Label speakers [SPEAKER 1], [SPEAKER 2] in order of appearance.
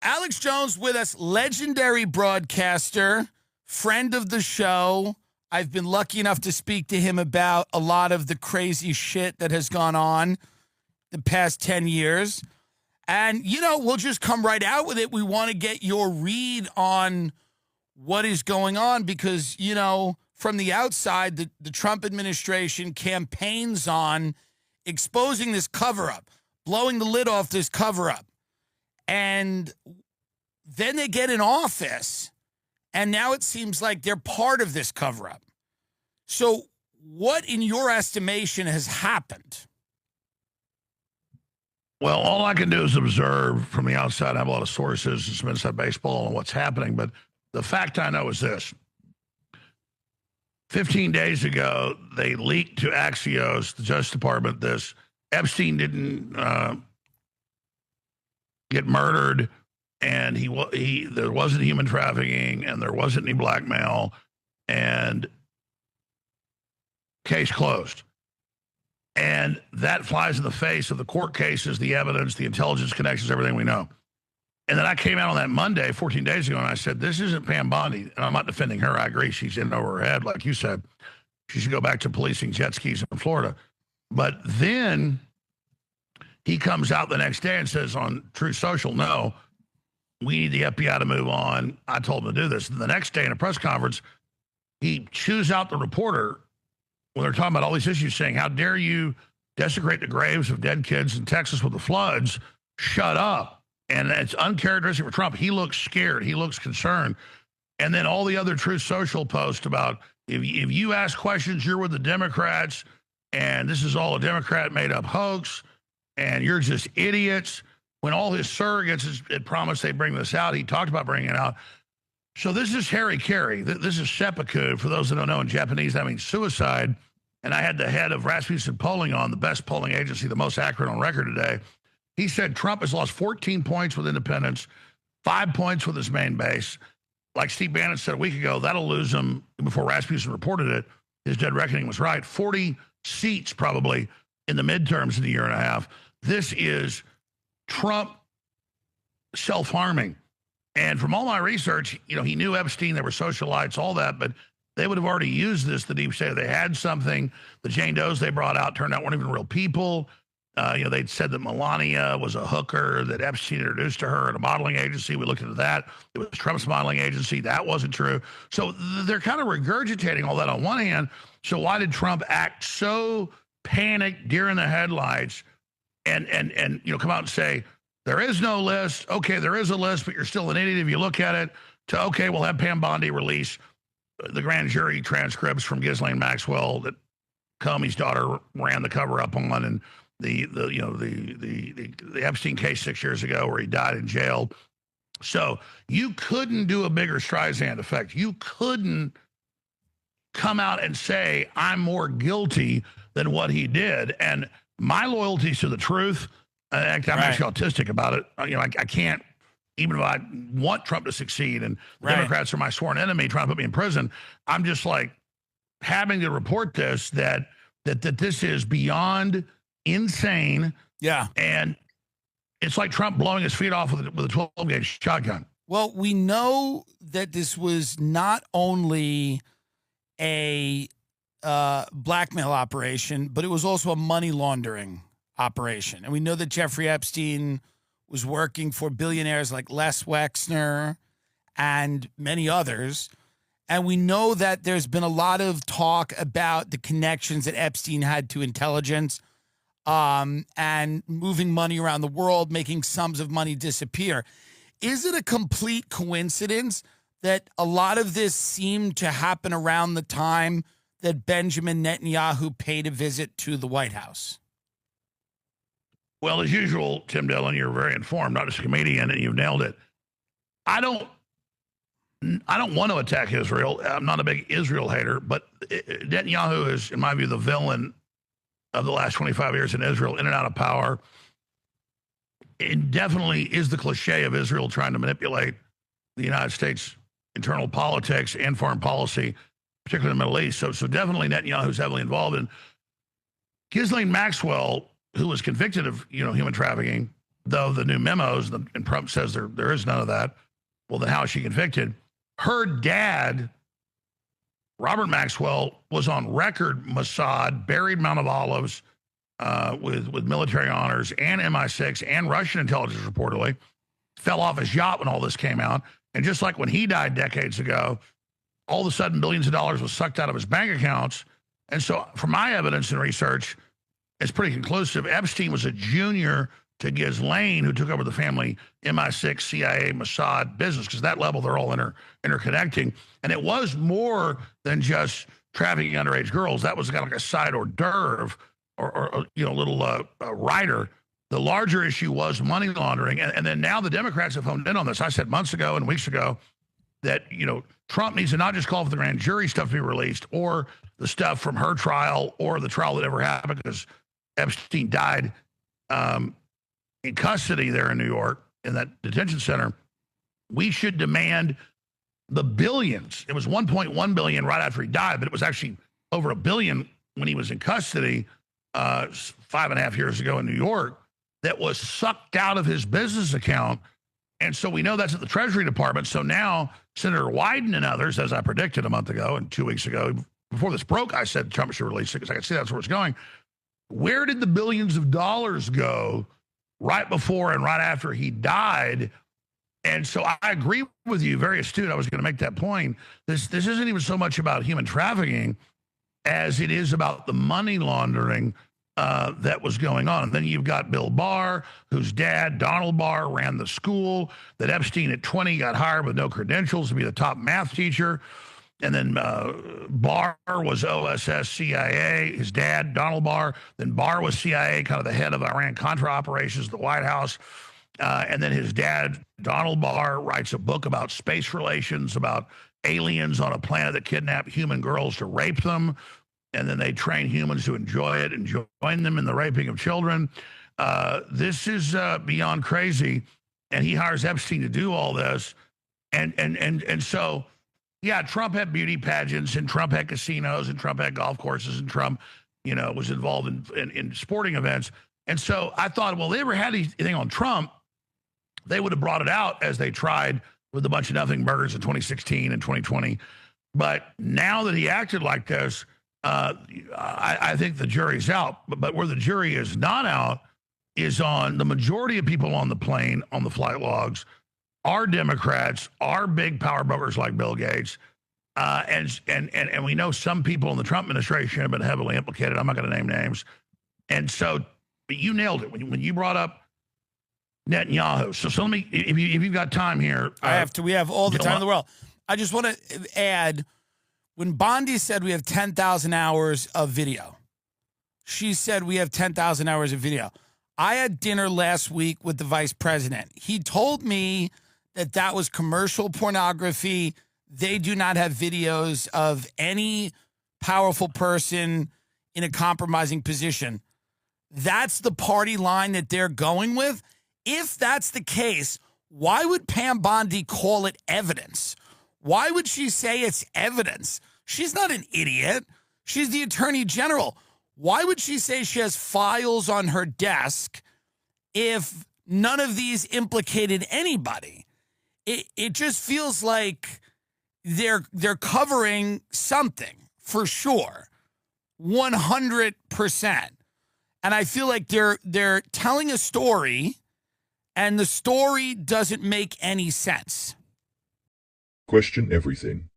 [SPEAKER 1] Alex Jones with us, legendary broadcaster, friend of the show. I've been lucky enough to speak to him about a lot of the crazy shit that has gone on the past 10 years. And, we'll just come right out with it. We want to get your read on what is going on because, from the outside, the Trump administration campaigns on exposing this cover-up, blowing the lid off this cover-up. And then they get in office, and now it seems like they're part of this cover-up. So what, in your estimation, has happened?
[SPEAKER 2] Well, all I can do is observe from the outside. I have a lot of sources and some inside baseball on what's happening. But the fact I know is this. 15 days ago, they leaked to Axios, the Justice Department, this. Epstein didn't get murdered, and there wasn't human trafficking, and there wasn't any blackmail, and case closed. And that flies in the face of the court cases, the evidence, the intelligence connections, everything we know. And then I came out on that Monday, 14 days ago, and I said, this isn't Pam Bondi. And I'm not defending her. I agree. She's in over her head, like you said. She should go back to policing jet skis in Florida. But then he comes out the next day and says on Truth Social, no, we need the FBI to move on. I told him to do this. And the next day in a press conference, he chews out the reporter when they're talking about all these issues, saying, how dare you desecrate the graves of dead kids in Texas with the floods? Shut up. And it's uncharacteristic for Trump. He looks scared. He looks concerned. And then all the other Truth Social posts about if you ask questions, you're with the Democrats, and this is all a Democrat made-up hoax, and you're just idiots. When all his surrogates had promised they'd bring this out, he talked about bringing it out. So this is Harry-Carry. This is seppuku. For those that don't know, in Japanese, that means suicide. And I had the head of Rasmussen Polling on, the best polling agency, the most accurate on record today. He said Trump has lost 14 points with independents, 5 points with his main base. Like Steve Bannon said a week ago, that'll lose him, before Rasmussen reported it, his dead reckoning was right, 40 seats probably in the midterms in a year and a half. This is Trump self-harming. And from all my research, he knew Epstein, there were socialites, all that, but they would have already used this, the deep state. They had something. The Jane Does they brought out turned out weren't even real people. They'd said that Melania was a hooker that Epstein introduced to her at a modeling agency. We looked into that. It was Trump's modeling agency. That wasn't true. So they're kind of regurgitating all that on one hand. So why did Trump act so panicked, deer in the headlights, and come out and say, there is no list. Okay, there is a list, but you're still an idiot if you look at it. To, okay, we'll have Pam Bondi release the grand jury transcripts from Ghislaine Maxwell that Comey's daughter ran the cover up on, and the Epstein case 6 years ago where he died in jail. So you couldn't do a bigger Streisand effect. You couldn't come out and say, I'm more guilty than what he did. And my loyalty is to the truth. I'm actually autistic about it. I can't, even if I want Trump to succeed and Democrats are my sworn enemy trying to put me in prison, I'm just like having to report this, that this is beyond insane. Yeah. And it's like Trump blowing his feet off with a 12-gauge shotgun.
[SPEAKER 1] Well, we know that this was not only a blackmail operation, but it was also a money laundering operation. And we know that Jeffrey Epstein was working for billionaires like Les Wexner and many others. And we know that there's been a lot of talk about the connections that Epstein had to intelligence, and moving money around the world, making sums of money disappear. Is it a complete coincidence that a lot of this seemed to happen around the time that Benjamin Netanyahu paid a visit to the White House?
[SPEAKER 2] Well, as usual, Tim Dillon, you're very informed, not just a comedian, and you've nailed it. I don't want to attack Israel. I'm not a big Israel hater, but Netanyahu is, in my view, the villain of the last 25 years in Israel, in and out of power. It definitely is the cliche of Israel trying to manipulate the United States internal politics and foreign policy, particularly in the Middle East. So definitely Netanyahu's heavily involved in. Ghislaine Maxwell, who was convicted of human trafficking, though the new memos, and Trump says there is none of that. Well, then how is she convicted? Her dad, Robert Maxwell, was on record Mossad, buried Mount of Olives with military honors and MI6 and Russian intelligence reportedly, fell off his yacht when all this came out. And just like when he died decades ago, all of a sudden billions of dollars was sucked out of his bank accounts. And so from my evidence and research, it's pretty conclusive. Epstein was a junior to Ghislaine, who took over the family MI6, CIA, Mossad business, because that level, they're all interconnecting. And it was more than just trafficking underage girls. That was kind of like a side hors d'oeuvre or little rider. The larger issue was money laundering. And then now the Democrats have honed in on this. I said months ago and weeks ago that, Trump needs to not just call for the grand jury stuff to be released or the stuff from her trial or the trial that ever happened because Epstein died in custody there in New York in that detention center. We should demand the billions. It was 1.1 billion right after he died, but it was actually over $1 billion when he was in custody 5.5 years ago in New York that was sucked out of his business account. And so we know that's at the Treasury Department. So now Senator Wyden and others, as I predicted a month ago and 2 weeks ago, before this broke, I said Trump should release it because I could see that's where it's going. Where did the billions of dollars go right before and right after he died? And so I agree with you, very astute. I was going to make that point. This isn't even so much about human trafficking as it is about the money laundering that was going on. And then you've got Bill Barr, whose dad, Donald Barr, ran the school that Epstein at 20 got hired with no credentials to be the top math teacher. And then Barr was OSS CIA, his dad, Donald Barr. Then Barr was CIA, kind of the head of Iran-Contra operations at the White House. And then his dad, Donald Barr, writes a book about space relations, about aliens on a planet that kidnap human girls to rape them. And then they train humans to enjoy it and join them in the raping of children. This is beyond crazy. And he hires Epstein to do all this. And so, yeah, Trump had beauty pageants and Trump had casinos and Trump had golf courses and Trump, was involved in sporting events. And so I thought, well, if they ever had anything on Trump, they would have brought it out as they tried with a bunch of nothing burgers in 2016 and 2020. But now that he acted like this, I think the jury's out. But where the jury is not out is on the majority of people on the plane, on the flight logs, are Democrats, are big power brokers like Bill Gates. And we know some people in the Trump administration have been heavily implicated. I'm not going to name names. And so you nailed it when you brought up Netanyahu. So let me, if you've got time here.
[SPEAKER 1] We have all the time in the world. I just want to add, when Bondi said we have 10,000 hours of video, she said we have 10,000 hours of video. I had dinner last week with the vice president. He told me that was commercial pornography. They do not have videos of any powerful person in a compromising position. That's the party line that they're going with. If that's the case, why would Pam Bondi call it evidence? Why would she say it's evidence? She's not an idiot. She's the attorney general. Why would she say she has files on her desk if none of these implicated anybody? It just feels like they're covering something for sure, 100%. And I feel like they're telling a story, and the story doesn't make any sense.
[SPEAKER 3] Question everything.